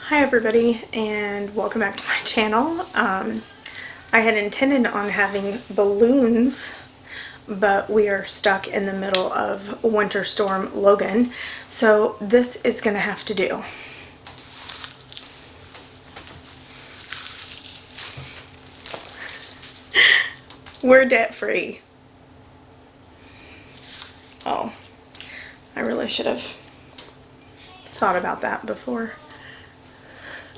Hi everybody and welcome back to my channel. I had intended on having balloons, but we are stuck in the middle of Winter Storm Logan, so this is gonna have to do. We're debt free. Oh, I really should have thought about that before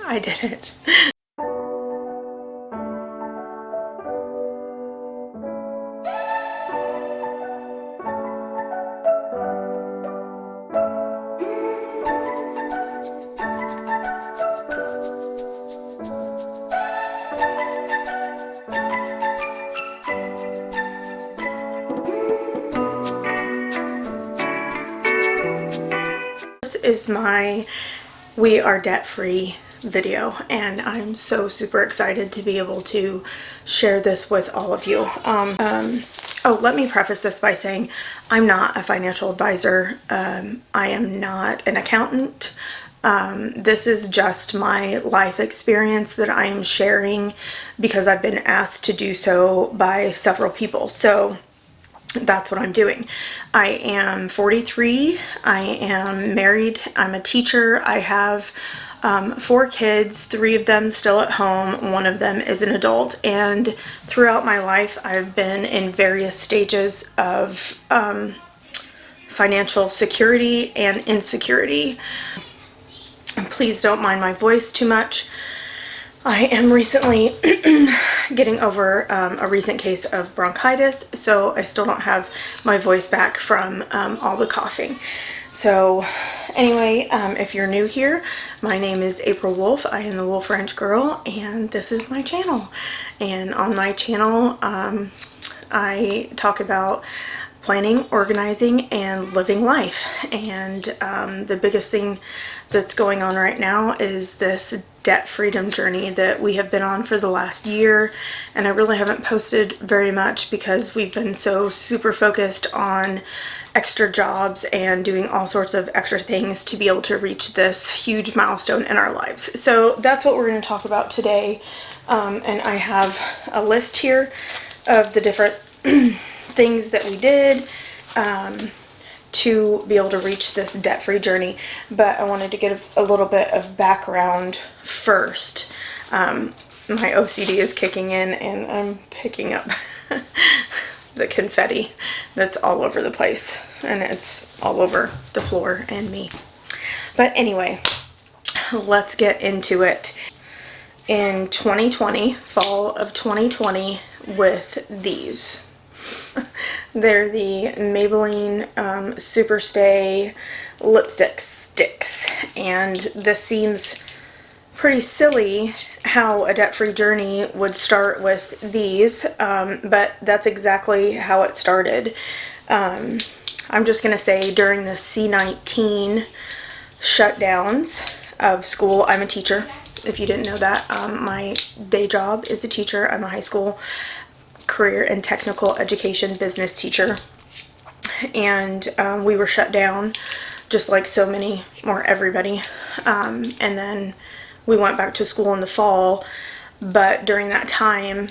I did it. This is my We Are Debt Free video, and I'm so super excited to be able to share this with all of you. Oh, let me preface this by saying I'm not a financial advisor. I am not an accountant. This is just my life experience that I am sharing because I've been asked to do so by several people. So that's what I'm doing. I am 43. I am married. I'm a teacher. I have 4 kids, 3 of them still at home, 1 of them is an adult, and throughout my life I've been in various stages of financial security and insecurity. Please don't mind my voice too much. I am recently getting over a recent case of bronchitis, so I still don't have my voice back from all the coughing. So anyway, if you're new here, my name is April Wolf. I am the Wolf Ranch Girl, and this is my channel. And on my channel, I talk about planning, organizing, and living life. And the biggest thing that's going on right now is this debt freedom journey that we have been on for the last year. And I really haven't posted very much because we've been so super focused on extra jobs and doing all sorts of extra things to be able to reach this huge milestone in our lives. So that's what we're going to talk about today. And I have a list here of the different things that we did to be able to reach this debt-free journey. But I wanted to get a little bit of background first. My OCD is kicking in and I'm picking up the confetti that's all over the place, and it's all over the floor and me. But anyway, let's get into it. In 2020, fall of 2020, with these. They're the Maybelline Super Stay lipstick sticks, and this seems pretty silly how a debt-free journey would start with these, but that's exactly how it started. I'm just gonna say during the C-19 shutdowns of school, I'm a teacher, if you didn't know that. My day job is a teacher. I'm a high school career and technical education business teacher, and we were shut down just like so many more everybody, and then we went back to school in the fall. But during that time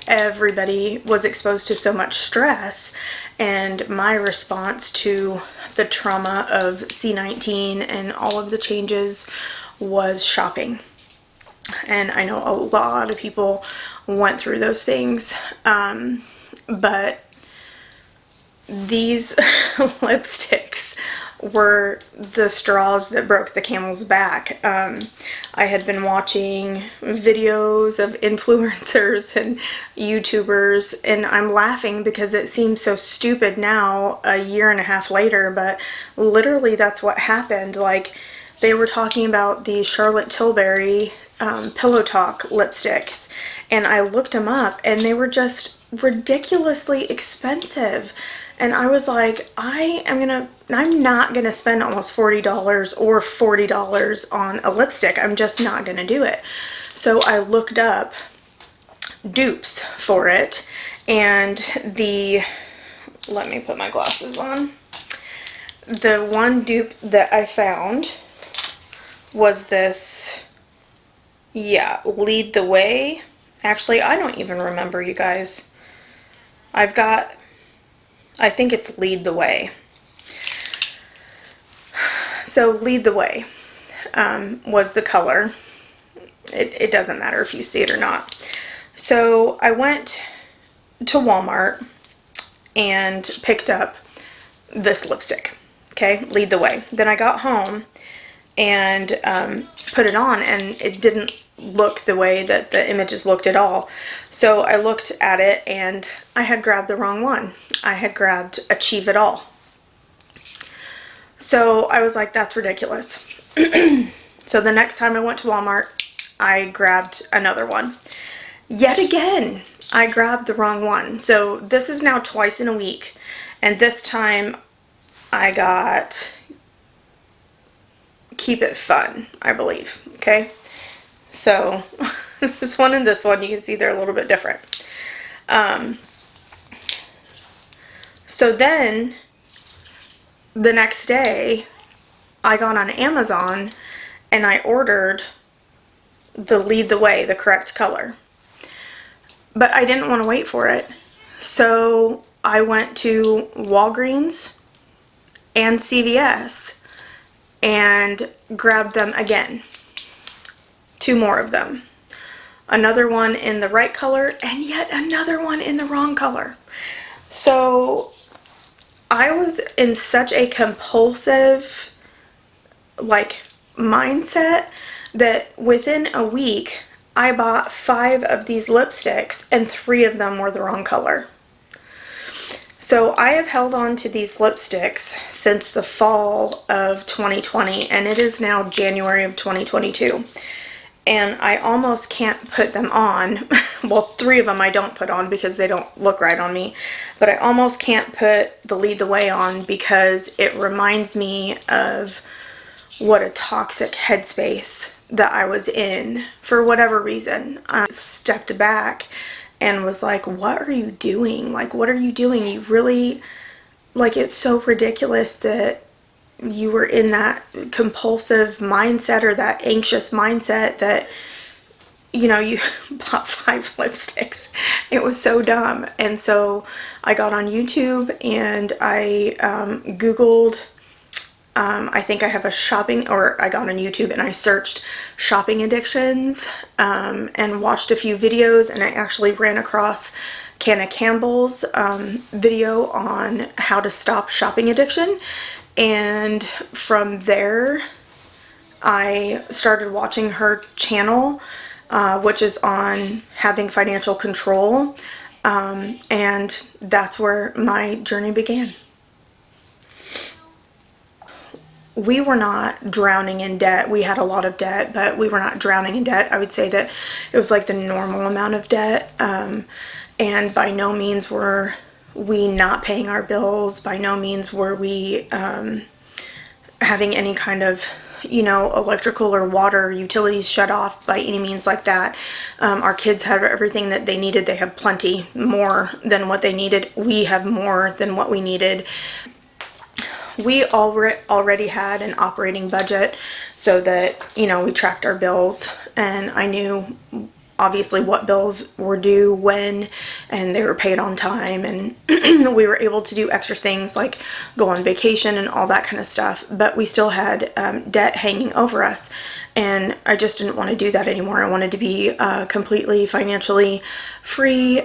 everybody was exposed to so much stress, and my response to the trauma of C-19 and all of the changes was shopping. And I know a lot of people went through those things, but these lipsticks were the straws that broke the camel's back. I had been watching videos of influencers and YouTubers, and I'm laughing because it seems so stupid now, a year and a half later, but literally that's what happened. Like, they were talking about the Charlotte Tilbury Pillow Talk lipsticks, and I looked them up and they were just ridiculously expensive. And I was like, I'm not gonna spend almost $40 or $40 on a lipstick. I'm just not gonna do it. So I looked up dupes for it, and let me put my glasses on. The one dupe that I found was this Yeah, Lead the Way. Actually, I don't even remember, you guys. I think it's Lead the Way. So Lead the Way was the color. It doesn't matter if you see it or not. So I went to Walmart and picked up this lipstick. Okay, Lead the Way. Then I got home and put it on, and it didn't look the way that the images looked at all. So I looked at it and I had grabbed the wrong one. I had grabbed Achieve It All. So I was like, that's ridiculous. So the next time I went to Walmart, I grabbed another one. Yet again, I grabbed the wrong one. So this is now twice in a week. And this time I got Keep It Fun, I believe. Okay. So this one and this one, you can see they're a little bit different. So then the next day I got on Amazon and I ordered the Lead the Way, the correct color. But I didn't want to wait for it. So I went to Walgreens and CVS and grabbed them again. 2 more of them. Another one in the right color and yet another one in the wrong color. So I was in such a compulsive mindset that within a week I bought 5 of these lipsticks and 3 of them were the wrong color. So I have held on to these lipsticks since the fall of 2020, and it is now January of 2022. And I almost can't put them on. Well, 3 of them I don't put on because they don't look right on me. But I almost can't put the Lead the Way on because it reminds me of what a toxic headspace that I was in for whatever reason. I stepped back and was like, what are you doing? Like, what are you doing? You really, it's so ridiculous that you were in that compulsive mindset or that anxious mindset that, you bought 5 lipsticks. It was so dumb. And so I got on YouTube and I Googled, I think I have a I got on YouTube and I searched shopping addictions and watched a few videos, and I actually ran across Canna Campbell's video on how to stop shopping addiction. And from there, I started watching her channel, which is on having financial control. And that's where my journey began. We were not drowning in debt. We had a lot of debt, but we were not drowning in debt. I would say that it was like the normal amount of debt. And by no means were we not paying our bills. By no means were we having any kind of, electrical or water utilities shut off by any means like that. Our kids had everything that they needed. They have plenty more than what they needed. We have more than what we needed. We already had an operating budget so that, we tracked our bills, and I knew obviously what bills were due when, and they were paid on time, and we were able to do extra things like go on vacation and all that kind of stuff, but we still had debt hanging over us, and I just didn't want to do that anymore. I wanted to be completely financially free.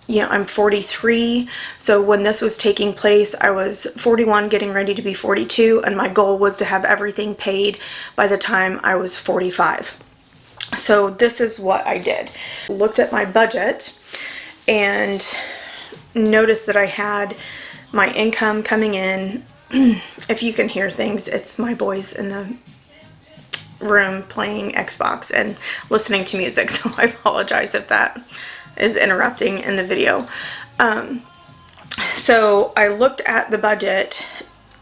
I'm 43, so when this was taking place, I was 41, getting ready to be 42, and my goal was to have everything paid by the time I was 45. So this is what I did. Looked at my budget and noticed that I had my income coming in. If you can hear things, it's my boys in the room playing Xbox and listening to music, so I apologize if that is interrupting in the video. So I looked at the budget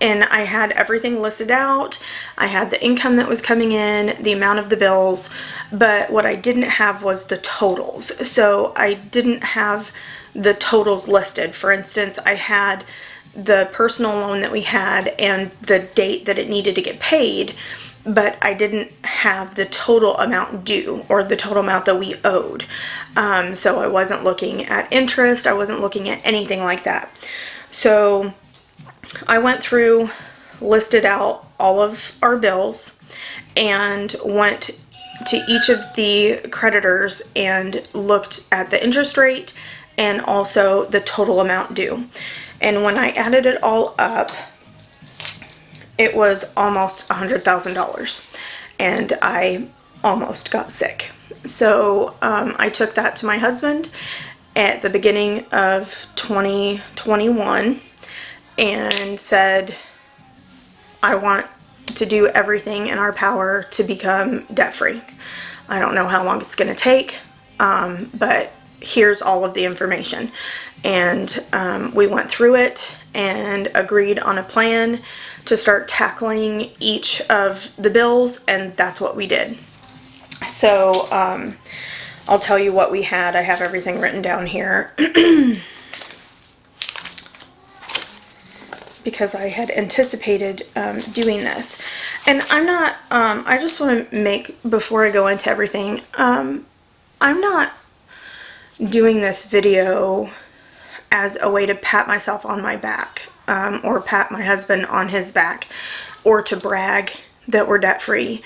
and I had everything listed out. I had the income that was coming in, the amount of the bills, but what I didn't have was the totals. So I didn't have the totals listed. For instance, I had the personal loan that we had and the date that it needed to get paid, but I didn't have the total amount due, or the total amount that we owed. So I wasn't looking at interest, I wasn't looking at anything like that. So I went through, listed out all of our bills, and went to each of the creditors and looked at the interest rate and also the total amount due. And when I added it all up, it was almost $100,000, and I almost got sick. So I took that to my husband at the beginning of 2021 and said, I want to do everything in our power to become debt-free. I don't know how long it's going to take, but here's all of the information. And we went through it and agreed on a plan to start tackling each of the bills, and that's what we did. So I'll tell you what we had. I have everything written down here because I had anticipated doing this. And I'm not, I just want to make, before I go into everything, I'm not doing this video as a way to pat myself on my back, or pat my husband on his back, or to brag that we're debt free.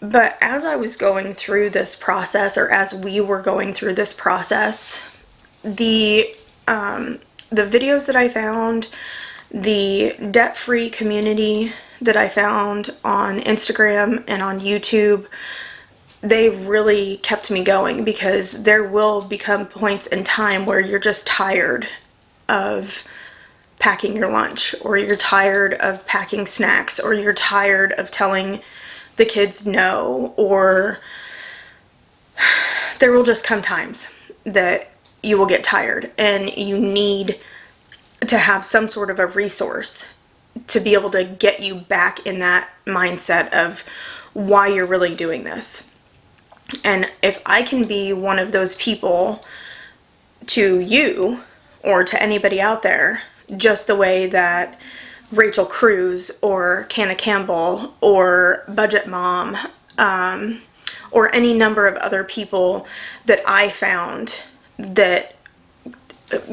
But as I was going through this process, or as we were going through this process, the videos that I found, the debt-free community that I found on Instagram and on YouTube, they really kept me going, because there will become points in time where you're just tired of packing your lunch, or you're tired of packing snacks, or you're tired of telling the kids no, or there will just come times that you will get tired and you need to have some sort of a resource to be able to get you back in that mindset of why you're really doing this. And if I can be one of those people to you, or to anybody out there, just the way that Rachel Cruz or Canna Campbell or Budget Mom, or any number of other people that I found that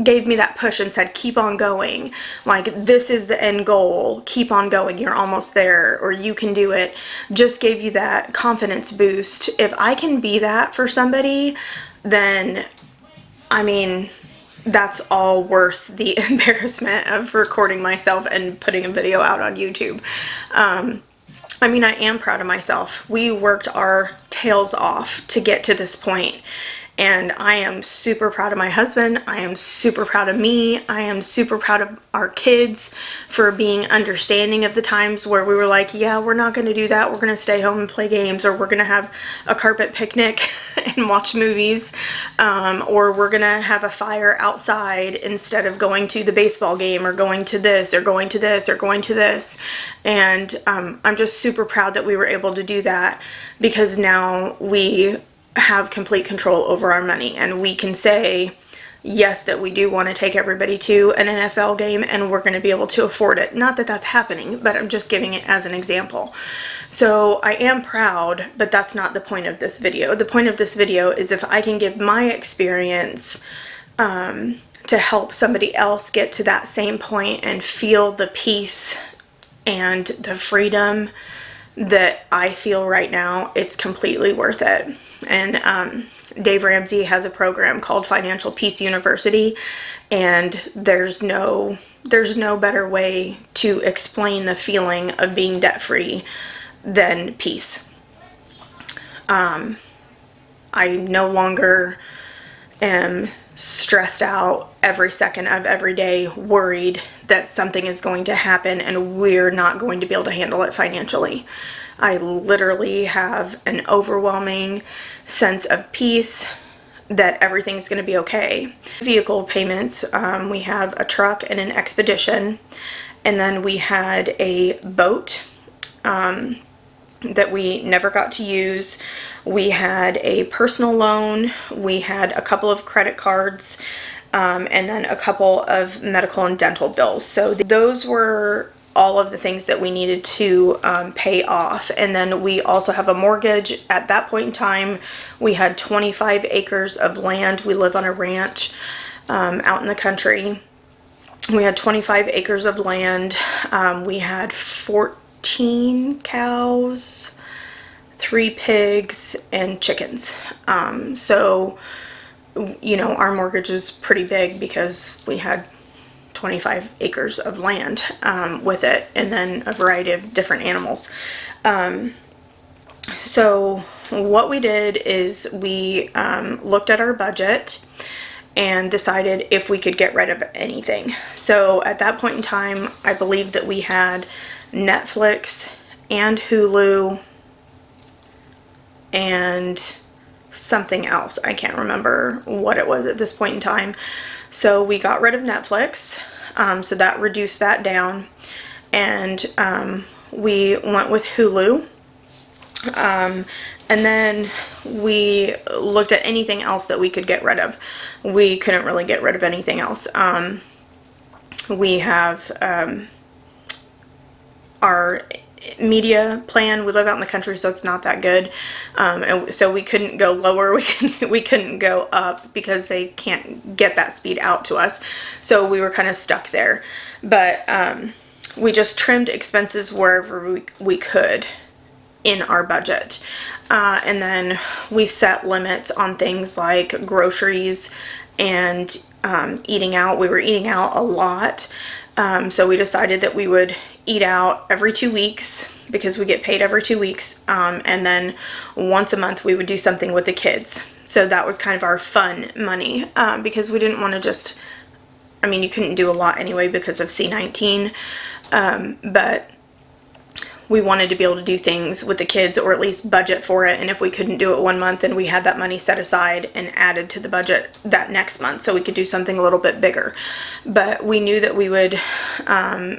gave me that push and said, keep on going, like, this is the end goal, keep on going, you're almost there, or you can do it, just gave you that confidence boost. If I can be that for somebody, then, I mean, that's all worth the embarrassment of recording myself and putting a video out on YouTube. I mean, I am proud of myself. We worked our tails off to get to this point. And I am super proud of my husband. I am super proud of me. I am super proud of our kids for being understanding of the times where we were like, yeah, we're not going to do that. We're going to stay home and play games, or we're going to have a carpet picnic and watch movies, or we're going to have a fire outside instead of going to the baseball game, or going to this, or going to this, or going to this. And I'm just super proud that we were able to do that, because now we have complete control over our money, and we can say yes, that we do want to take everybody to an NFL game, and we're going to be able to afford it. Not that that's happening, but I'm just giving it as an example. So I am proud, but that's not the point of this video. The point of this video is if I can give my experience to help somebody else get to that same point and feel the peace and the freedom that I feel right now, it's completely worth it. And Dave Ramsey has a program called Financial Peace University, and there's no better way to explain the feeling of being debt-free than peace. I no longer am stressed out every second of every day, worried that something is going to happen and we're not going to be able to handle it financially. I literally have an overwhelming sense of peace that everything's going to be okay. Vehicle payments, we have a truck and an Expedition, and then we had a boat that we never got to use. We had a personal loan, we had a couple of credit cards, and then a couple of medical and dental bills. So those were all of the things that we needed to pay off. And then we also have a mortgage. At that point in time, we had 25 acres of land. We live on a ranch out in the country. We had 25 acres of land. We had 14 cows, 3 pigs, and chickens. So, you know, our mortgage is pretty big because we had 25 acres of land with it, and then a variety of different animals. So what we did is we looked at our budget and decided if we could get rid of anything. So at that point in time, I believe that we had Netflix and Hulu and something else. I can't remember what it was at this point in time. So we got rid of Netflix, so that reduced that down, and we went with Hulu. And then we looked at anything else that we could get rid of. We couldn't really get rid of anything else. We have our media plan. We live out in the country, so it's not that good. And so we couldn't go lower. We couldn't go up because they can't get that speed out to us. So we were kind of stuck there. But we just trimmed expenses wherever we could in our budget. And then we set limits on things like groceries and eating out. We were eating out a lot. So we decided that we would eat out every 2 weeks because we get paid every 2 weeks. And then once a month we would do something with the kids. So that was kind of our fun money because we didn't want to just, I mean, you couldn't do a lot anyway because of C-19. But we wanted to be able to do things with the kids, or at least budget for it. And if we couldn't do it 1 month, then we had that money set aside and added to the budget that next month so we could do something a little bit bigger. But we knew that we would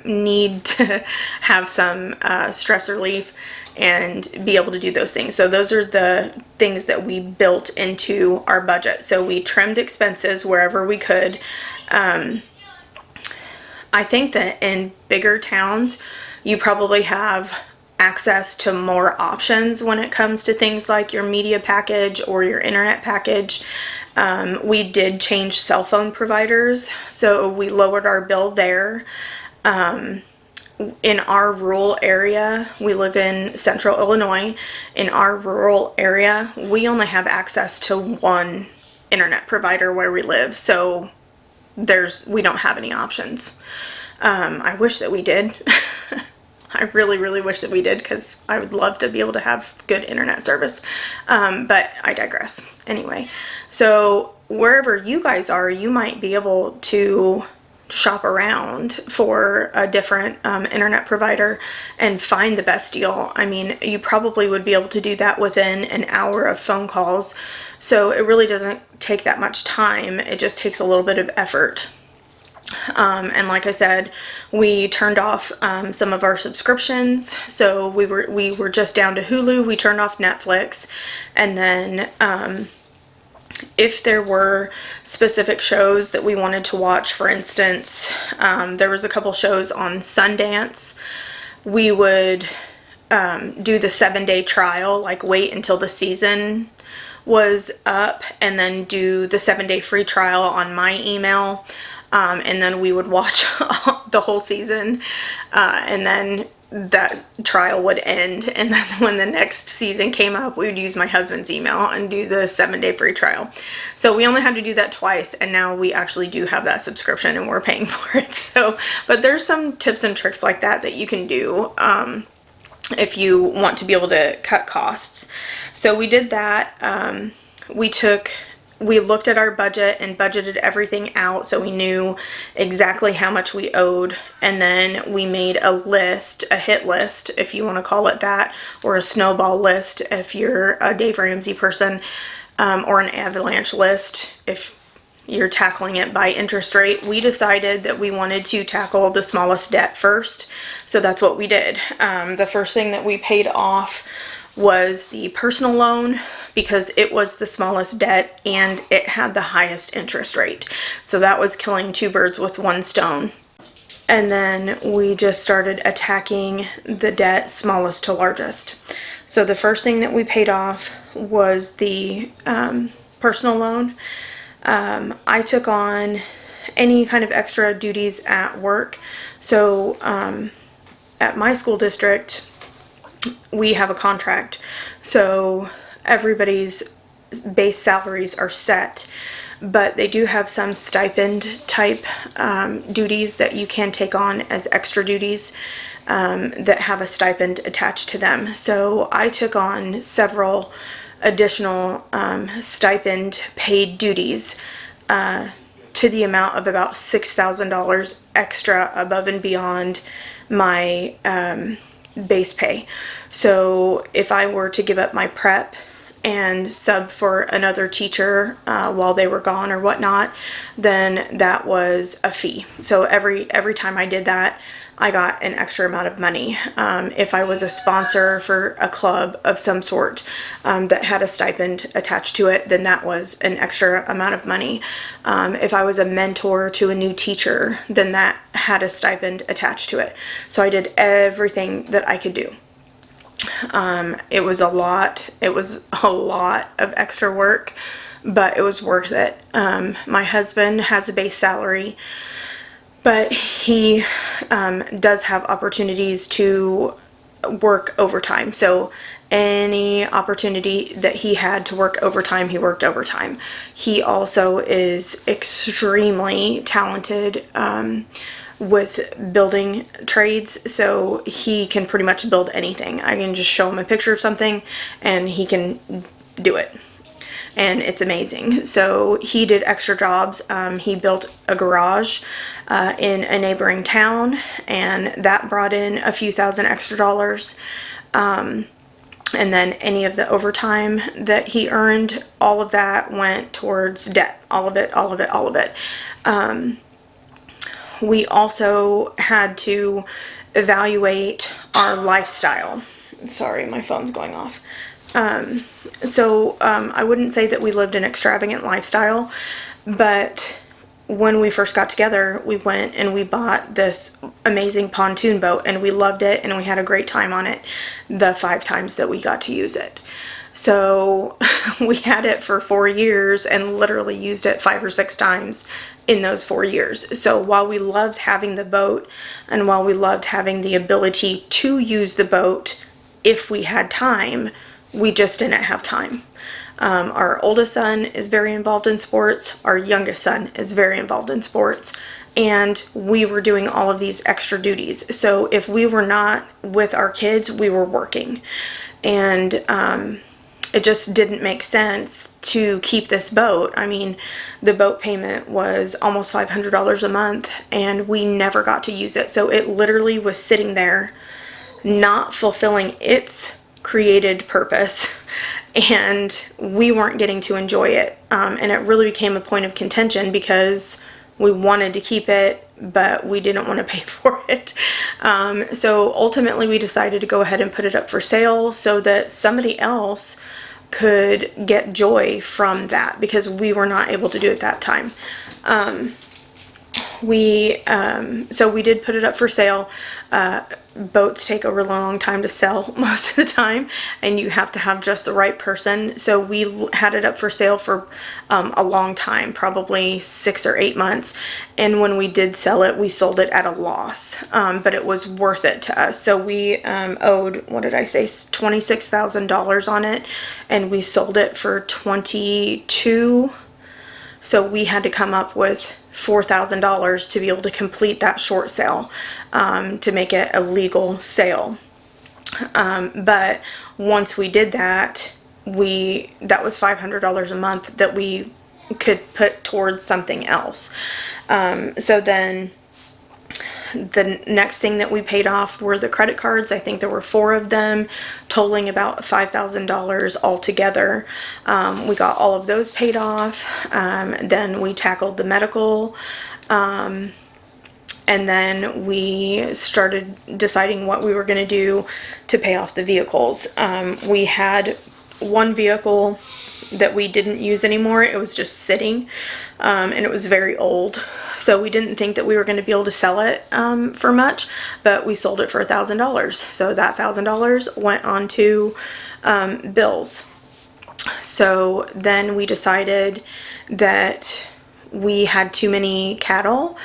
need to have some stress relief and be able to do those things. So those are the things that we built into our budget. So we trimmed expenses wherever we could. I think that in bigger towns, you probably have access to more options when it comes to things like your media package or your internet package. We did change cell phone providers, so we lowered our bill there. In our rural area, we live in central Illinois. In our rural area, we only have access to one internet provider where we live, so we don't have any options. I wish that we did. I really, really wish that we did, because I would love to be able to have good internet service. But I digress. Anyway, so wherever you guys are, you might be able to shop around for a different internet provider and find the best deal. I mean, you probably would be able to do that within an hour of phone calls. So it really doesn't take that much time. It just takes a little bit of effort. And like I said, we turned off some of our subscriptions. So we were just down to Hulu. We turned off Netflix, and then if there were specific shows that we wanted to watch, for instance, there was a couple shows on Sundance. We would do the 7-day trial, like wait until the season was up, and then do the 7-day free trial on my email. And then we would watch the whole season, and then that trial would end. And then when the next season came up, we would use my husband's email and do the 7-day free trial. So we only had to do that twice, and now we actually do have that subscription and we're paying for it. So, but there's some tips and tricks like that that you can do if you want to be able to cut costs. So we did that. We looked at our budget and budgeted everything out, so we knew exactly how much we owed, and then we made a list, a hit list, if you want to call it that, or a snowball list if you're a Dave Ramsey person, or an avalanche list if you're tackling it by interest rate. We decided that we wanted to tackle the smallest debt first, so that's what we did. The first thing that we paid off was the personal loan, because it was the smallest debt and it had the highest interest rate. So that was killing two birds with one stone. And then we just started attacking the debt smallest to largest. So the first thing that we paid off was the personal loan. I took on any kind of extra duties at work. So at my school district, we have a contract. So everybody's base salaries are set, but they do have some stipend type duties that you can take on as extra duties that have a stipend attached to them. So I took on several additional stipend paid duties to the amount of about $6,000 extra above and beyond my base pay. So if I were to give up my prep and sub for another teacher while they were gone or whatnot, then that was a fee. So every time I did that, I got an extra amount of money. If I was a sponsor for a club of some sort that had a stipend attached to it, then that was an extra amount of money. If I was a mentor to a new teacher, then that had a stipend attached to it. So I did everything that I could do. It was a lot. It was a lot of extra work, but it was worth it. My husband has a base salary, but he does have opportunities to work overtime. So any opportunity that he had to work overtime, he worked overtime. He also is extremely talented with building trades, so he can pretty much build anything. I can just show him a picture of something and he can do it. And it's amazing. So he did extra jobs. He built a garage in a neighboring town, and that brought in a few thousand extra dollars. And then any of the overtime that he earned, all of that went towards debt. All of it, all of it, all of it. We also had to evaluate our lifestyle. Sorry, my phone's going off. I wouldn't say that we lived an extravagant lifestyle, but when we first got together, we went and we bought this amazing pontoon boat, and we loved it, and we had a great time on it the 5 times that we got to use it. So we had it for 4 years and literally used it 5 or 6 times in those 4 years. So while we loved having the boat, and while we loved having the ability to use the boat if we had time, we just didn't have time. Our oldest son is very involved in sports. Our youngest son is very involved in sports. And we were doing all of these extra duties. So if we were not with our kids, we were working. And it just didn't make sense to keep this boat. I mean, the boat payment was almost $500 a month, and we never got to use it. So it literally was sitting there, not fulfilling its created purpose, and we weren't getting to enjoy it. And it really became a point of contention because we wanted to keep it, but we didn't want to pay for it. So ultimately we decided to go ahead and put it up for sale so that somebody else could get joy from that, because we were not able to do it that time. So we did put it up for sale. Boats take a really long time to sell most of the time, and you have to have just the right person. So we had it up for sale for a long time, probably 6 or 8 months. And when we did sell it, we sold it at a loss, but it was worth it to us. So we owed, what did I say, $26,000 on it, and we sold it for $22,000. So we had to come up with $4,000 to be able to complete that short sale, to make it a legal sale. But once we did that, that was $500 a month that we could put towards something else. So then the next thing that we paid off were the credit cards. I think there were 4 of them, totaling about $5,000 altogether. We got all of those paid off. Then we tackled the medical. And then we started deciding what we were going to do to pay off the vehicles. We had one vehicle that we didn't use anymore. It was just sitting, and it was very old. So we didn't think that we were going to be able to sell it for much, but we sold it for $1,000. So that $1,000 went on to bills. So then we decided that we had too many cattle.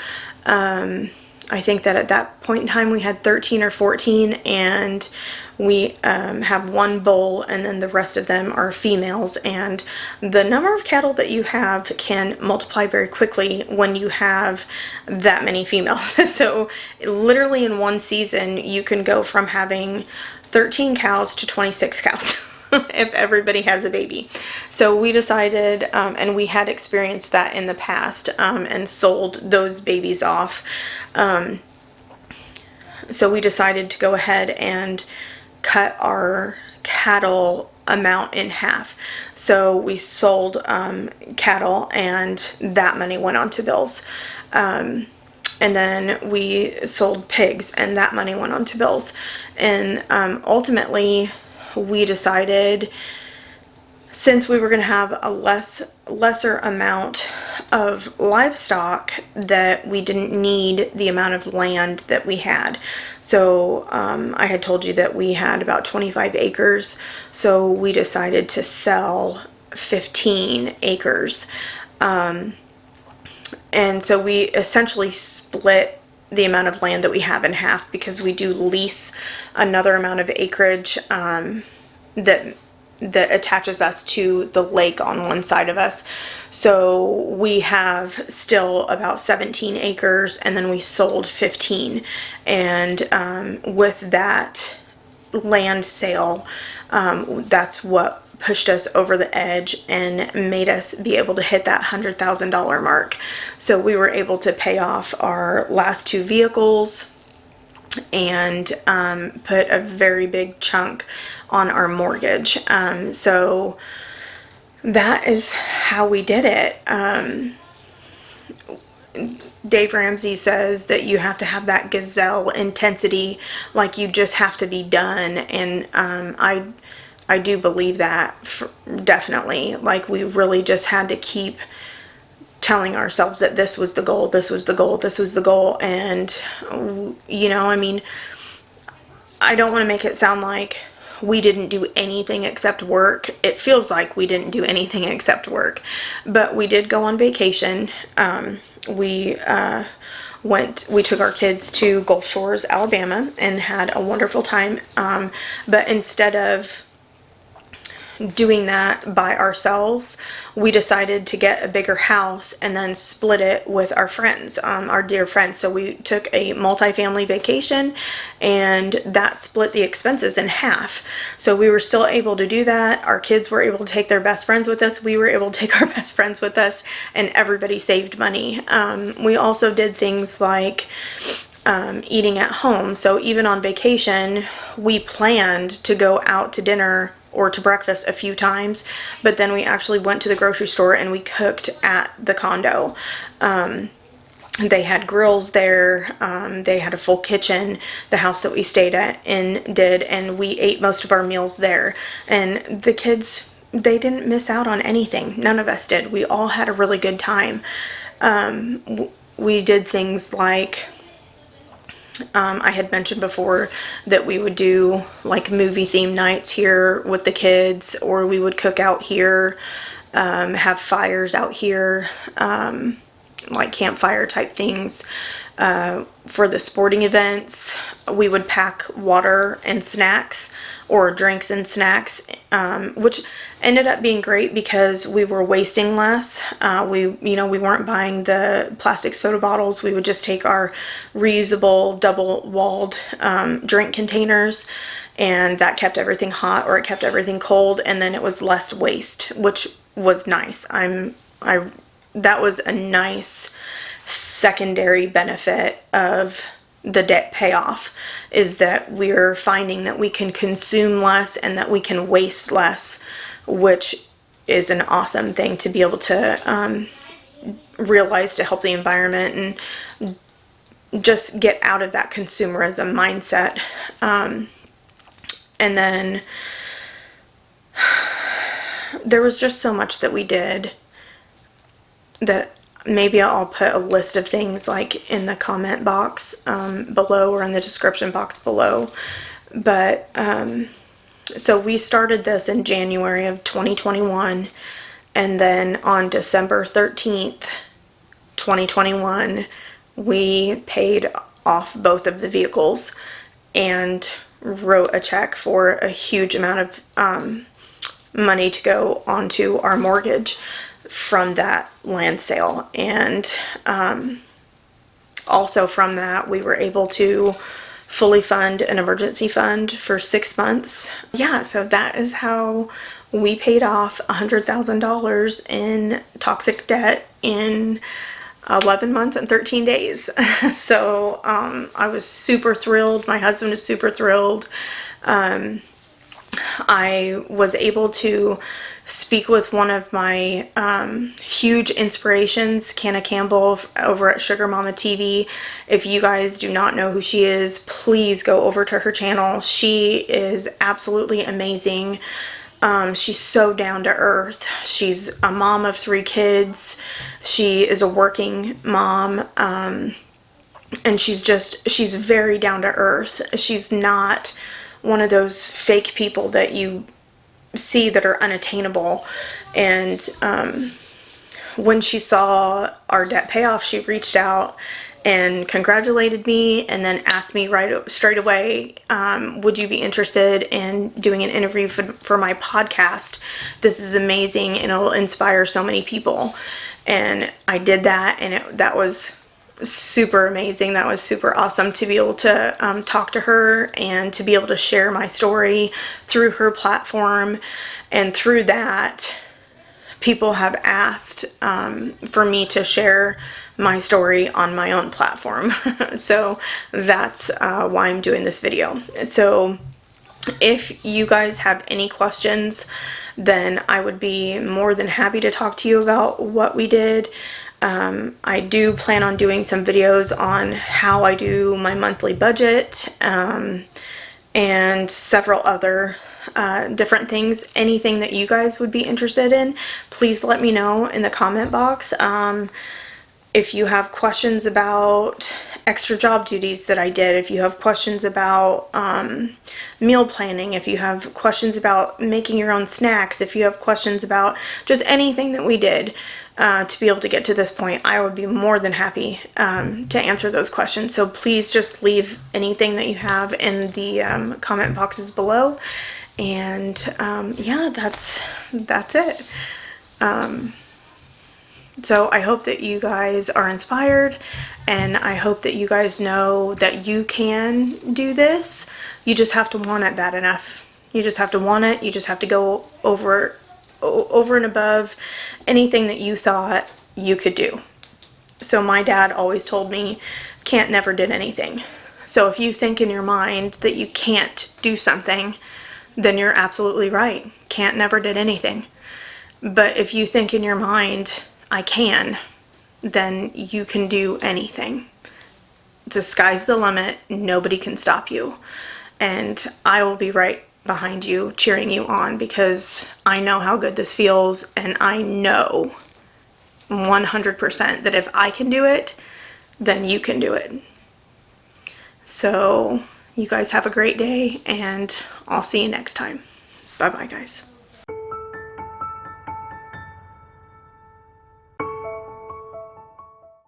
I think that at that point in time we had 13 or 14, and we have one bull, and then the rest of them are females. And the number of cattle that you have can multiply very quickly when you have that many females. So literally in one season you can go from having 13 cows to 26 cows. If everybody has a baby. So we decided, and we had experienced that in the past, and sold those babies off. So we decided to go ahead and cut our cattle amount in half. So we sold cattle, and that money went on to bills. And then we sold pigs, and that money went on to bills. And ultimately we decided, since we were going to have a lesser amount of livestock, that we didn't need the amount of land that we had. So I had told you that we had about 25 acres. So we decided to sell 15 acres. And so we essentially split the amount of land that we have in half, because we do lease another amount of acreage that attaches us to the lake on one side of us. So we have still about 17 acres, and then we sold 15. And with that land sale, that's what pushed us over the edge and made us be able to hit that $100,000 mark. So we were able to pay off our last 2 vehicles and put a very big chunk on our mortgage. So that is how we did it. Dave Ramsey says that you have to have that gazelle intensity, like you just have to be done. And I do believe that, definitely. Like, we really just had to keep telling ourselves that this was the goal, this was the goal, this was the goal. And, you know, I mean, I don't want to make it sound like we didn't do anything except work. It feels like we didn't do anything except work. But we did go on vacation. We took our kids to Gulf Shores, Alabama, and had a wonderful time. But instead of doing that by ourselves, we decided to get a bigger house and then split it with our friends, our dear friends. So we took a multi-family vacation, and that split the expenses in half. So we were still able to do that. Our kids were able to take their best friends with us. We were able to take our best friends with us, and everybody saved money. We also did things like eating at home. So even on vacation, we planned to go out to dinner or to breakfast a few times, but then we actually went to the grocery store and we cooked at the condo. They had grills there. They had a full kitchen. The house that we stayed in did, and we ate most of our meals there. And the kids, they didn't miss out on anything. None of us did. We all had a really good time. We did things like, I had mentioned before that we would do like movie theme nights here with the kids, or we would cook out here, have fires out here, like campfire type things. For the sporting events, we would pack water and snacks, or drinks and snacks, which ended up being great because we were wasting less. We weren't buying the plastic soda bottles. We would just take our reusable double-walled drink containers, and that kept everything hot, or it kept everything cold, and then it was less waste, which was nice. That was a nice secondary benefit of the debt payoff, is that we're finding that we can consume less and that we can waste less, which is an awesome thing to be able to realize, to help the environment and just get out of that consumerism mindset. And then there was just so much that we did that maybe I'll put a list of things like in the comment box below, or in the description box below. But so we started this in January of 2021, and then on December 13th, 2021, we paid off both of the vehicles and wrote a check for a huge amount of money to go onto our mortgage from that land sale. And also from that, we were able to fully fund an emergency fund for 6 months. Yeah, so that is how we paid off $100,000 in toxic debt in 11 months and 13 days. So I was super thrilled. My husband is super thrilled. I was able to speak with one of my huge inspirations, Canna Campbell, over at Sugar Mama TV. If you guys do not know who she is, please go over to her channel. She is absolutely amazing. She's so down to earth. She's a mom of 3 kids. She is a working mom. And she's very down to earth. She's not one of those fake people that you see that are unattainable. And when she saw our debt payoff, she reached out and congratulated me, and then asked me straight away, would you be interested in doing an interview for my podcast? This is amazing and it'll inspire so many people. And I did that, and that was super amazing. That was super awesome to be able to talk to her and to be able to share my story through her platform. And through that, people have asked for me to share my story on my own platform. So that's why I'm doing this video. So if you guys have any questions, then I would be more than happy to talk to you about what we did. I do plan on doing some videos on how I do my monthly budget, and several other different things. Anything that you guys would be interested in, please let me know in the comment box. If you have questions about extra job duties that I did, if you have questions about meal planning, if you have questions about making your own snacks, if you have questions about just anything that we did to be able to get to this point, I would be more than happy to answer those questions. So please just leave anything that you have in the comment boxes below. And yeah, that's it. So I hope that you guys are inspired, and I hope that you guys know that you can do this. You just have to want it bad enough. You just have to want it. You just have to go over and above anything that you thought you could do. So my dad always told me, can't never did anything. So if you think in your mind that you can't do something, then you're absolutely right. Can't never did anything. But if you think in your mind, I can, then you can do anything. The sky's the limit. Nobody can stop you. And I will be right behind you, cheering you on, because I know how good this feels, and I know 100% that if I can do it, then you can do it. So you guys have a great day, and I'll see you next time. Bye bye, guys.